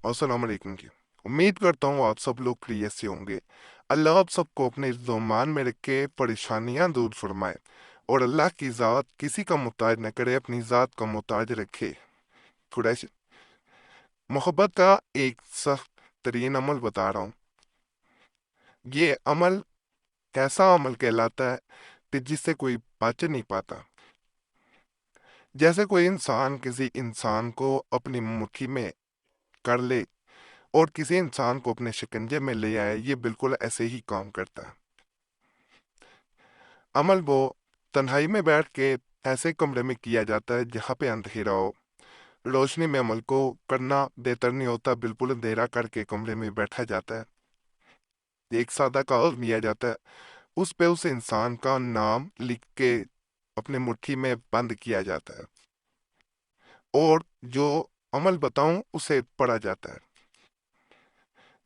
अस्सलाम वालेकुम जी। उम्मीद करता हूँ आप सब लोग खैरियत से होंगे। अल्लाह आप सबको अपने ज़ुबान में रख के परेशानियाँ दूर फरमाए और अल्लाह की ज़ात किसी का मोहताज न करे, अपनी ज़ात का मोहताज रखे। कुरैश मोहब्बत का एक सख्त तरीन अमल बता रहा हूँ। ये अमल कैसा अमल कहलाता है कि जिससे कोई बच नहीं पाता। जैसे कोई इंसान किसी इंसान को अपनी मुट्ठी में कर ले और किसी इंसान को अपने शिकंजे में ले आए, ये बिल्कुल ऐसे ही काम करता है। अमल वो तन्हाई में बैठ के ऐसे कमरे में किया जाता है जहाँ पे अंधेरा हो। रोशनी में अमल को करना बेहतर नहीं होता, बिल्कुल अंधेरा करके कमरे में बैठा जाता है। एक सादा कागज लिया जाता है, उस पे उस इंसान का नाम लिख के अपने मुट्ठी में बंद किया जाता है और जो अमल बताऊं उसे पढ़ा जाता है।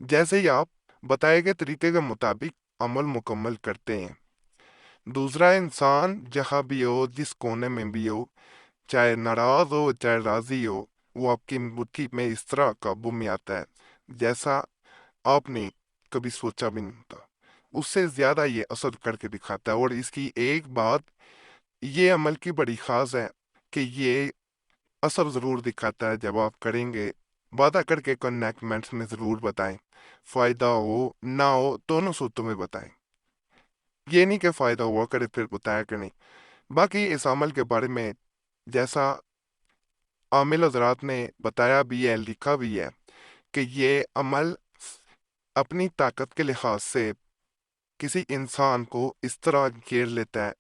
जैसे ही आप बताए गए तरीके के मुताबिक अमल मुकम्मल करते हैं, दूसरा इंसान जहाँ भी हो, जिस कोने में भी हो, चाहे नाराज हो चाहे राजी हो, वो आपकी मुट्ठी में इस तरह काबू में आता है जैसा आपने कभी सोचा भी नहीं था। उससे ज्यादा ये असर करके दिखाता है। और इसकी एक बात ये अमल की बड़ी खास है कि ये असर जरूर दिखाता है जब आप करेंगे। वादा करके कनेक्टमेंट्स में जरूर बताएं, फायदा हो ना हो दोनों सूत्रों में बताएं। ये नहीं कि फायदा हुआ करे फिर बताया कि नहीं। बाकी इस अमल के बारे में जैसा आमिल हजरात ने बताया भी है, लिखा भी है कि ये अमल अपनी ताकत के लिहाज से किसी इंसान को इस तरह घेर लेता है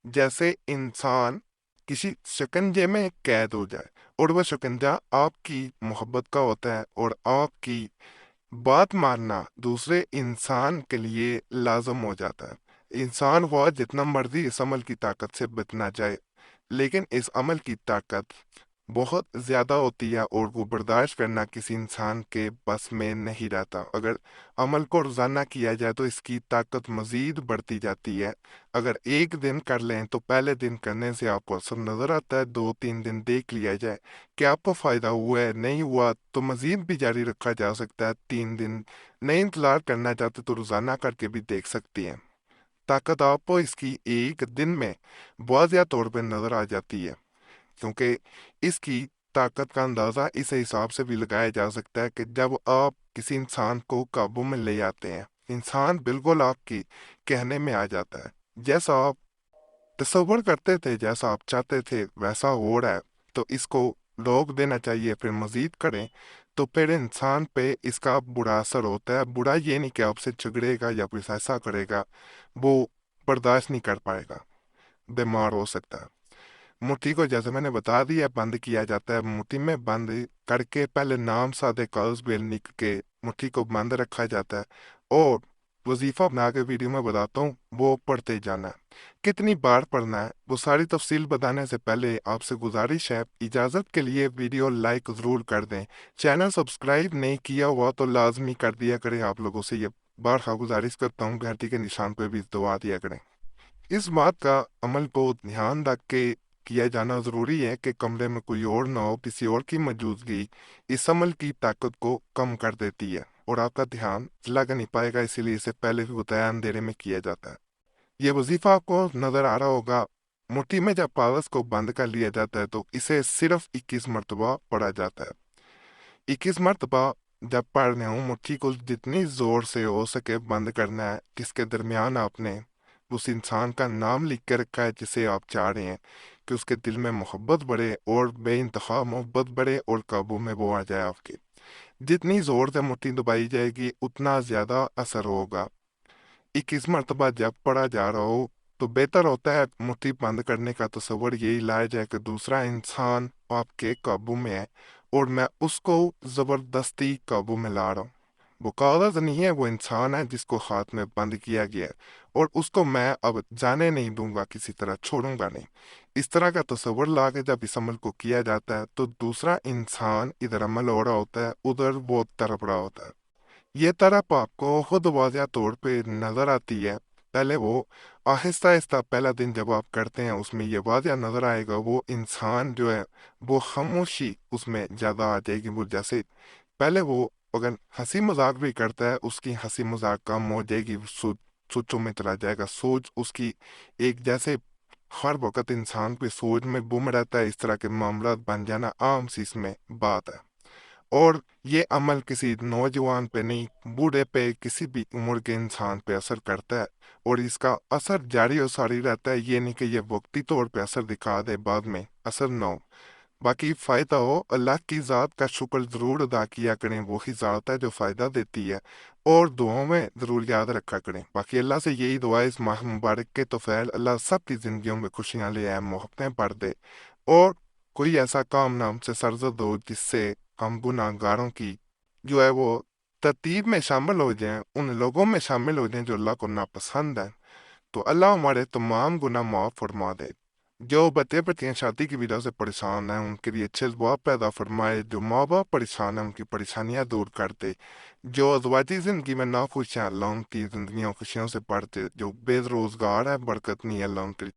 जैसे इंसान किसी शिकंजे में कैद हो जाए और वह शिकंजा आपकी मोहब्बत का होता है और आपकी बात मानना दूसरे इंसान के लिए लाजम हो जाता है। इंसान हुआ जितना मर्जी इस अमल की ताकत से बचना चाहे, लेकिन इस अमल की ताकत बहुत ज्यादा होती है और वो बर्दाश्त करना किसी इंसान के बस में नहीं रहता। अगर अमल को रोजाना किया जाए तो इसकी ताकत मजीद बढ़ती जाती है। अगर एक दिन कर लें तो पहले दिन करने से आपको असर नजर आता है, 2-3 दिन देख लिया जाए कि आपको फायदा हुआ है, नहीं हुआ तो मजीद भी जारी रखा जा सकता है। 3 दिन नहीं इंतजार करना चाहते तो रोजाना करके भी देख सकती हैं। ताकत आपको इसकी एक दिन में वाजिया तौर पर नजर आ जाती है, क्योंकि इसकी ताकत का अंदाजा इस हिसाब से भी लगाया जा सकता है कि जब आप किसी इंसान को काबू में ले आते हैं, इंसान बिल्कुल आपकी कहने में आ जाता है। जैसा आप तस्वर करते थे, जैसा आप चाहते थे वैसा हो रहा है, तो इसको रोक देना चाहिए, फिर मजीद करें तो फिर इंसान पे इसका बुरा असर होता है। बुरा ये नहीं कि आपसे झगड़ेगा या कुछ ऐसा करेगा, वो बर्दाश्त नहीं कर पाएगा, बीमार हो सकता है। मुट्ठी को जैसे मैंने बता दिया बंद किया जाता है। मुट्ठी में बंद करके पहले नाम सादे कागज पे लिख के मुट्ठी को बंद रखा जाता है और वजीफा बना के वीडियो में बताता हूँ, वो पढ़ते जाना है। कितनी बार पढ़ना है वो सारी तफसील बताने से पहले आपसे गुजारिश है, इजाज़त के लिए वीडियो लाइक ज़रूर कर दें। चैनल सब्सक्राइब नहीं किया हुआ तो लाजमी कर दिया करें। आप लोगों से ये बार गुजारिश करता हूँ, घंटी के निशान पे भी दुआ दिया करें। इस बात का अमल को ध्यान रख के किया जाना जरूरी है कि कमरे में कोई और ना हो, किसी और की मौजूदगी इस अमल की ताकत को कम कर देती है और आपका ध्यान लग नहीं पाएगा। इसीलिए इसे पहले भी बताया अंधेरे में किया जाता है। ये वजीफा आपको नजर आ रहा होगा। मुट्ठी में जब कागज को बंद कर लिया जाता है तो इसे सिर्फ 21 मरतबा पढ़ा जाता है। 21 मरतबा जब पढ़ने हो, मुट्ठी को जितनी जोर से हो सके बंद करना है। जिसके दरमियान आपने उस इंसान का नाम लिख के रखा है जिसे आप चाह रहे हैं कि उसके दिल में मोहब्बत बढ़े और बेइंतहा मोहब्बत बढ़े और काबू में वो आ जाए आपके। जितनी जोर से मुट्ठी दबाई जाएगी उतना ज्यादा असर होगा। 21 मरतबा जब पढ़ा जा रहा हो तो बेहतर होता है मुट्ठी बंद करने का तस्वर यही लाया जाए कि दूसरा इंसान आपके काबू में है और मैं उसको जबरदस्ती काबू में ला रहा हूँ। वो कागज नहीं है, वो इंसान है जिसको हाथ में बंद किया गया है और उसको मैं अब जाने नहीं दूंगा, किसी तरह छोड़ूंगा नहीं। इस तरह का तस्वर ला के जब इस अमल को किया जाता है तो दूसरा इंसान इधर अमल हो रहा होता है, उधर वो तड़प रहा होता है। ये तरफ आपको खुद वाज़िया तौर पे नजर आती है। पहले वो आहिस्ता आहिस्ता पहला दिन जब आप करते हैं उसमें ये वाज़िया नजर आएगा, वो इंसान जो है वो खामोशी उसमें ज्यादा आ जाएगी। वो जैसे پہلے وہ اگر ہنسی مذاق بھی کرتا ہے اس کی ہنسی مذاق کم ہو جائے گی، سوچوں میں چلا جائے گا، سوچ اس کی ایک جیسے ہر وقت انسان پہ سوچ میں گم رہتا ہے، اس طرح کے معاملات بن جانا عام سی اس میں بات ہے۔ اور یہ عمل کسی نوجوان پہ نہیں، بوڑھے پہ، کسی بھی عمر کے انسان پہ اثر کرتا ہے، اور اس کا اثر جاری و ساری رہتا ہے، یہ نہیں کہ یہ وقتی طور پہ اثر دکھا دے بعد میں اثر نہ ہو۔ باقی فائدہ ہو، اللہ کی ذات کا شکر ضرور ادا کیا کریں، وہی ذات ہے جو فائدہ دیتی ہے، اور دعاؤں میں ضرور یاد رکھا کریں۔ باقی اللہ سے یہی دعا ہے اس ماہ مبارک کے توفیل اللہ سب کی زندگیوں میں خوشیاں لے آئے، محبتیں بھر دے، اور کوئی ایسا کام نہ ہم سے سرزد ہو جس سے ہم گناہ گاروں کی جو ہے وہ ترتیب میں شامل ہو جائیں، ان لوگوں میں شامل ہو جائیں جو اللہ کو ناپسند ہیں۔ تو اللہ ہمارے تمام گناہ معاف فرما دے۔ جو بچے بچیاں شادی کی وجہ سے پریشان ہیں ان کے لیے اچھے اسباب پیدا فرمائے، جو ماں باپ پریشان ہیں ان کی پریشانیاں دور کر دے، جو ازواجی زندگی میں ناخوش ہیں اللہ ان کی زندگیوں خوشیوں سے بڑھ دے، جو بے روزگار ہے برکت نہیں اللہ ان کے